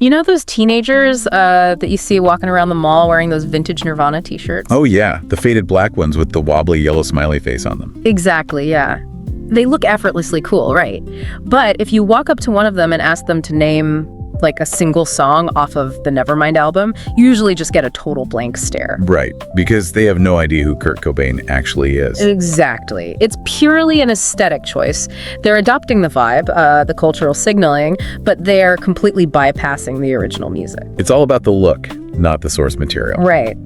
You know those teenagers that you see walking around the mall wearing those vintage Nirvana t-shirts? Oh yeah, the faded black ones with the wobbly yellow smiley face on them. Exactly, yeah. They look effortlessly cool, right? But if you walk up to one of them and ask them to name like a single song off of the Nevermind album, you usually just get a total blank stare. Right, because they have no idea who Kurt Cobain actually is. Exactly. It's purely an aesthetic choice. They're adopting the vibe, the cultural signaling, but they're completely bypassing the original music. It's all about the look, not the source material. Right.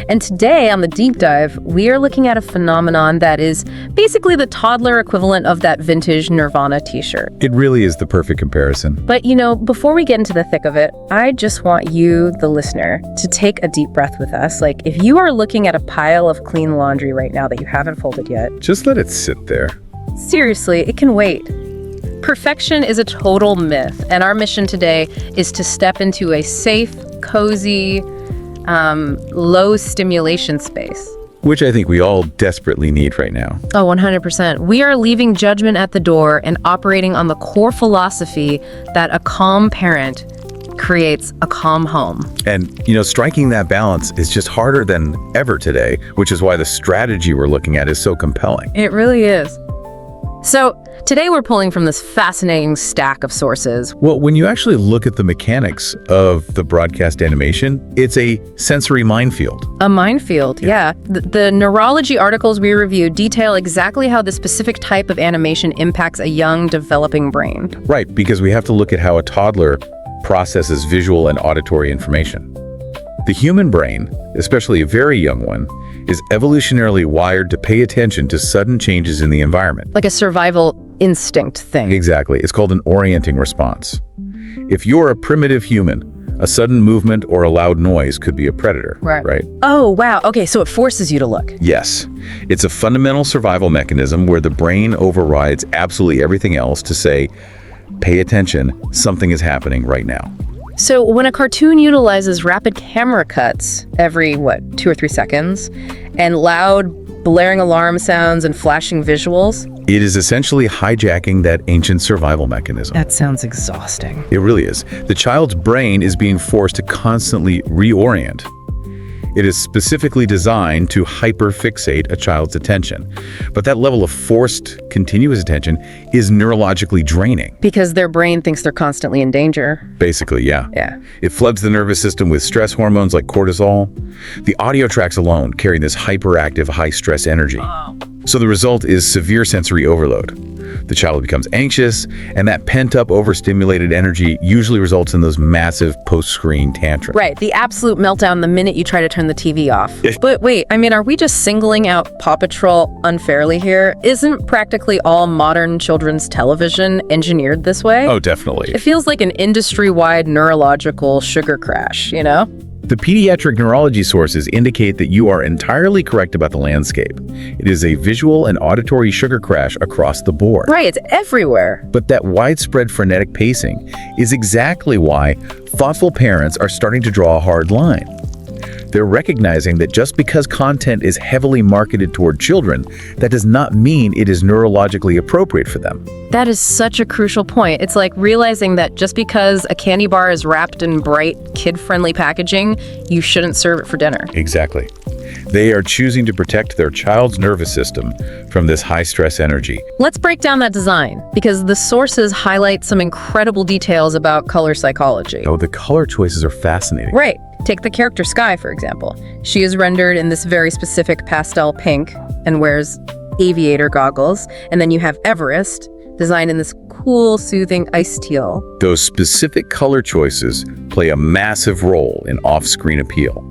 And today on the deep dive, we are looking at a phenomenon that is basically the toddler equivalent of that vintage Nirvana t-shirt. It really is the perfect comparison. But you know, before we get into the thick of it, I just want you, the listener, to take a deep breath with us. Like, if you are looking at a pile of clean laundry right now that you haven't folded yet, just let it sit there. Seriously, it can wait. Perfection is a total myth, and our mission today is to step into a safe, cozy, low stimulation space. Which I think we all desperately need right now. Oh, 100%. We are leaving judgment at the door and operating on the core philosophy that a calm parent creates a calm home. And, you know, striking that balance is just harder than ever today, which is why the strategy we're looking at is so compelling. It really is. So today we're pulling from this fascinating stack of sources. Well, when you actually look at the mechanics of the broadcast animation, it's a sensory minefield. A minefield, yeah. The neurology articles we reviewed detail exactly how the specific type of animation impacts a young, developing brain. Right, because we have to look at how a toddler processes visual and auditory information. The human brain, especially a very young one, is evolutionarily wired to pay attention to sudden changes in the environment. Like a survival instinct thing. Exactly. It's called an orienting response. If you're a primitive human, a sudden movement or a loud noise could be a predator, right? Oh, wow. Okay, so it forces you to look. Yes. It's a fundamental survival mechanism where the brain overrides absolutely everything else to say, pay attention, something is happening right now. So when a cartoon utilizes rapid camera cuts every, 2 or 3 seconds, and loud, blaring alarm sounds and flashing visuals, it is essentially hijacking that ancient survival mechanism. That sounds exhausting. It really is. The child's brain is being forced to constantly reorient. It is specifically designed to hyperfixate a child's attention. But that level of forced, continuous attention is neurologically draining. Because their brain thinks they're constantly in danger. Basically, yeah. Yeah. It floods the nervous system with stress hormones like cortisol. The audio tracks alone carry this hyperactive, high-stress energy. Oh. So the result is severe sensory overload. The child becomes anxious, and that pent-up, overstimulated energy usually results in those massive post-screen tantrums. Right, the absolute meltdown the minute you try to turn the TV off. But wait, I mean, are we just singling out Paw Patrol unfairly here? Isn't practically all modern children's television engineered this way? Oh, definitely. It feels like an industry-wide neurological sugar crash, you know? The pediatric neurology sources indicate that you are entirely correct about the landscape. It is a visual and auditory sugar crash across the board. Right, it's everywhere. But that widespread frenetic pacing is exactly why thoughtful parents are starting to draw a hard line. They're recognizing that just because content is heavily marketed toward children, that does not mean it is neurologically appropriate for them. That is such a crucial point. It's like realizing that just because a candy bar is wrapped in bright, kid-friendly packaging, you shouldn't serve it for dinner. Exactly. They are choosing to protect their child's nervous system from this high-stress energy. Let's break down that design, because the sources highlight some incredible details about color psychology. Oh, the color choices are fascinating. Right. Take the character Sky, for example. She is rendered in this very specific pastel pink and wears aviator goggles. And then you have Everest, designed in this cool, soothing ice teal. Those specific color choices play a massive role in off-screen appeal.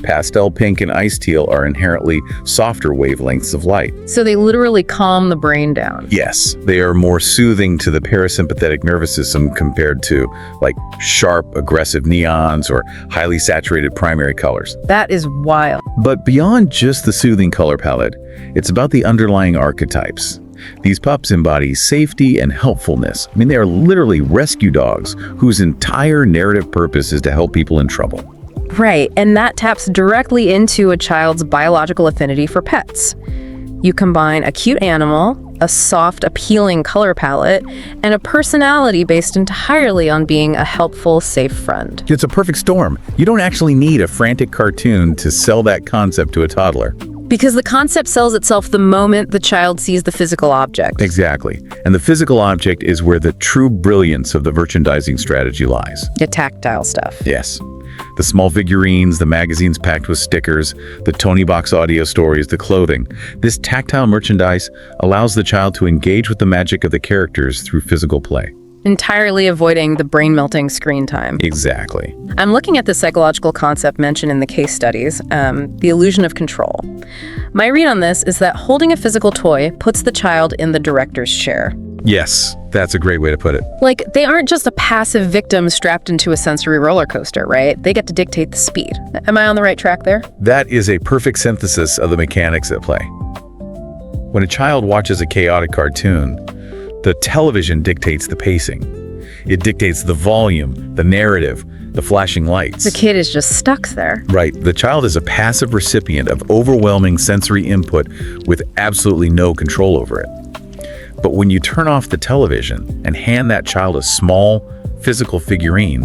Pastel pink and ice teal are inherently softer wavelengths of light. So they literally calm the brain down. Yes, they are more soothing to the parasympathetic nervous system compared to, like, sharp, aggressive neons or highly saturated primary colors. That is wild. But beyond just the soothing color palette, it's about the underlying archetypes. These pups embody safety and helpfulness. I mean, they are literally rescue dogs whose entire narrative purpose is to help people in trouble. Right, and that taps directly into a child's biological affinity for pets. You combine a cute animal, a soft, appealing color palette, and a personality based entirely on being a helpful, safe friend. It's a perfect storm. You don't actually need a frantic cartoon to sell that concept to a toddler. Because the concept sells itself the moment the child sees the physical object. Exactly. And the physical object is where the true brilliance of the merchandising strategy lies. The tactile stuff. Yes. The small figurines, the magazines packed with stickers, the Toniebox audio stories, the clothing. This tactile merchandise allows the child to engage with the magic of the characters through physical play. Entirely avoiding the brain-melting screen time. Exactly. I'm looking at the psychological concept mentioned in the case studies, the illusion of control. My read on this is that holding a physical toy puts the child in the director's chair. Yes, that's a great way to put it. Like, they aren't just a passive victim strapped into a sensory roller coaster, right? They get to dictate the speed. Am I on the right track there? That is a perfect synthesis of the mechanics at play. When a child watches a chaotic cartoon, the television dictates the pacing. It dictates the volume, the narrative, the flashing lights. The kid is just stuck there. Right. The child is a passive recipient of overwhelming sensory input with absolutely no control over it. But when you turn off the television and hand that child a small, physical figurine,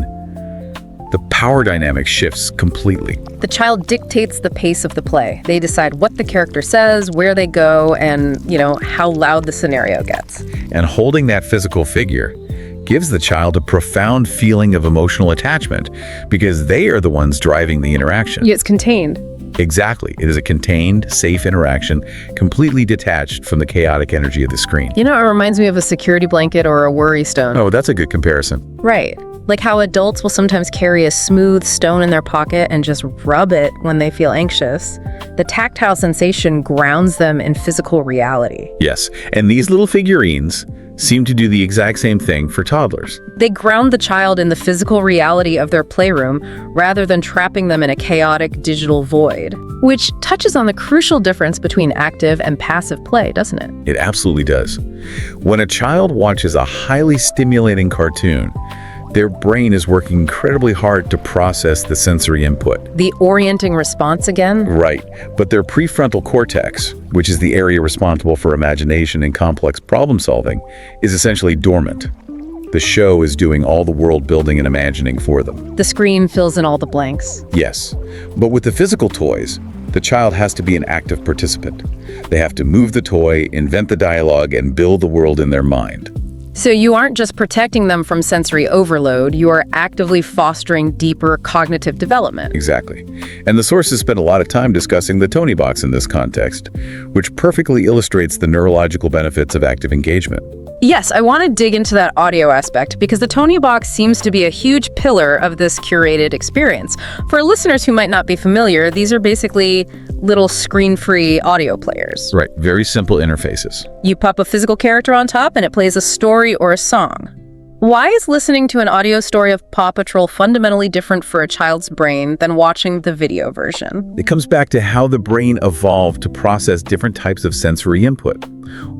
the power dynamic shifts completely. The child dictates the pace of the play. They decide what the character says, where they go, and, how loud the scenario gets. And holding that physical figure gives the child a profound feeling of emotional attachment because they are the ones driving the interaction. Yeah, it's contained. Exactly. It is a contained, safe interaction, completely detached from the chaotic energy of the screen. It reminds me of a security blanket or a worry stone. Oh, that's a good comparison. Right. Like how adults will sometimes carry a smooth stone in their pocket and just rub it when they feel anxious. The tactile sensation grounds them in physical reality. Yes, and these little figurines seem to do the exact same thing for toddlers. They ground the child in the physical reality of their playroom rather than trapping them in a chaotic digital void, which touches on the crucial difference between active and passive play, doesn't it? It absolutely does. When a child watches a highly stimulating cartoon, their brain is working incredibly hard to process the sensory input. The orienting response again? Right, but their prefrontal cortex, which is the area responsible for imagination and complex problem solving, is essentially dormant. The show is doing all the world building and imagining for them. The screen fills in all the blanks. Yes, but with the physical toys, the child has to be an active participant. They have to move the toy, invent the dialogue, and build the world in their mind. So you aren't just protecting them from sensory overload, you are actively fostering deeper cognitive development. Exactly. And the sources spent a lot of time discussing the Toniebox in this context, which perfectly illustrates the neurological benefits of active engagement. Yes, I want to dig into that audio aspect because the Toniebox seems to be a huge pillar of this curated experience. For listeners who might not be familiar, these are basically little screen-free audio players. Right, very simple interfaces. You pop a physical character on top and it plays a story or a song. Why is listening to an audio story of Paw Patrol fundamentally different for a child's brain than watching the video version? It comes back to how the brain evolved to process different types of sensory input.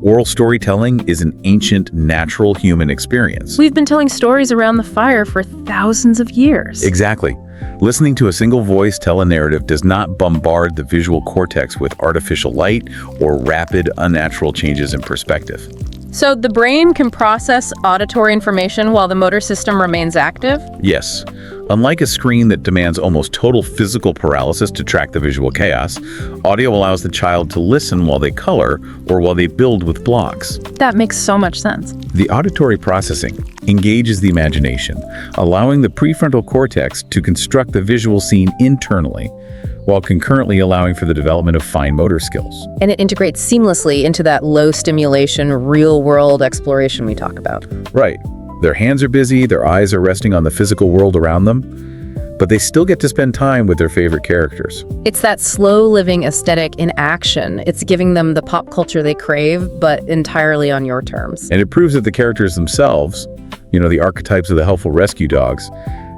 Oral storytelling is an ancient, natural human experience. We've been telling stories around the fire for thousands of years. Exactly. Listening to a single voice tell a narrative does not bombard the visual cortex with artificial light or rapid, unnatural changes in perspective. So the brain can process auditory information while the motor system remains active? Yes. Unlike a screen that demands almost total physical paralysis to track the visual chaos, audio allows the child to listen while they color or while they build with blocks. That makes so much sense. The auditory processing engages the imagination, allowing the prefrontal cortex to construct the visual scene internally, while concurrently allowing for the development of fine motor skills. And it integrates seamlessly into that low-stimulation, real-world exploration we talk about. Right. Their hands are busy, their eyes are resting on the physical world around them, but they still get to spend time with their favorite characters. It's that slow-living aesthetic in action. It's giving them the pop culture they crave, but entirely on your terms. And it proves that the characters themselves, the archetypes of the helpful rescue dogs,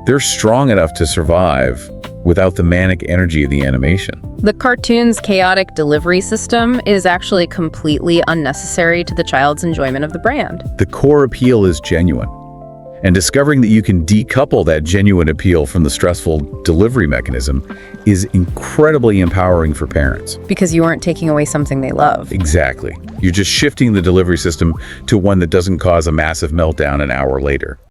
they're strong enough to survive without the manic energy of the animation. The cartoon's chaotic delivery system is actually completely unnecessary to the child's enjoyment of the brand. The core appeal is genuine. And discovering that you can decouple that genuine appeal from the stressful delivery mechanism is incredibly empowering for parents. Because you aren't taking away something they love. Exactly. You're just shifting the delivery system to one that doesn't cause a massive meltdown an hour later.